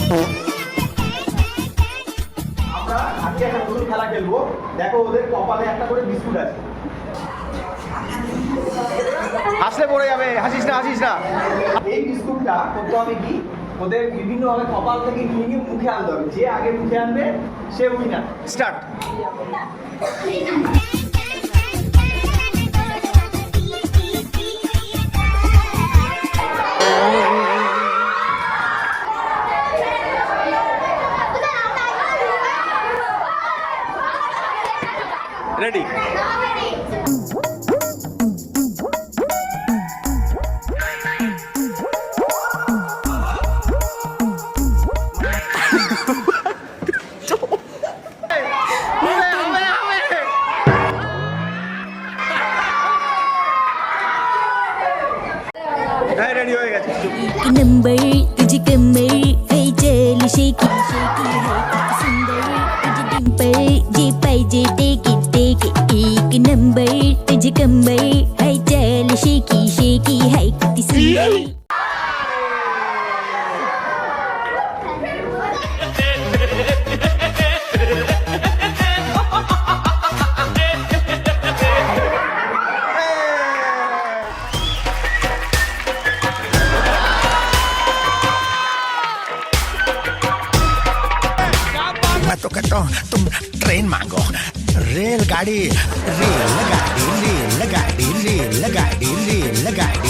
আমরা আজকে একটা নতুন খেলা খেলবো। দেখো ওদের কপালে একটা করে বিস্কুট আছে, হাসলে পড়ে যাবে, হাসিস না হাসিস না। এই বিস্কুটটা করতে হবে কি, ওদের বিভিন্নভাবে কপাল থেকে নিয়ে নিয়ে মুখে আনতে হবে। যে আগে মুখে আনবে সে উইনার। স্টার্ট। রেডি? रेडी हो गया। नंबर तुझे कमर है चल शेकी शेकी है सुंदर तुझे डिंपल जे पाहिजे टेक एक नंबर तुझे कमर है चल शेकी शेकी है किती सुंदर। मैं तो कहता हूँ तुम ट्रेन मांगो, रेलगाड़ी रेलगाड़ी रेलगाड़ी रेलगाड़ी रेलगाड़ी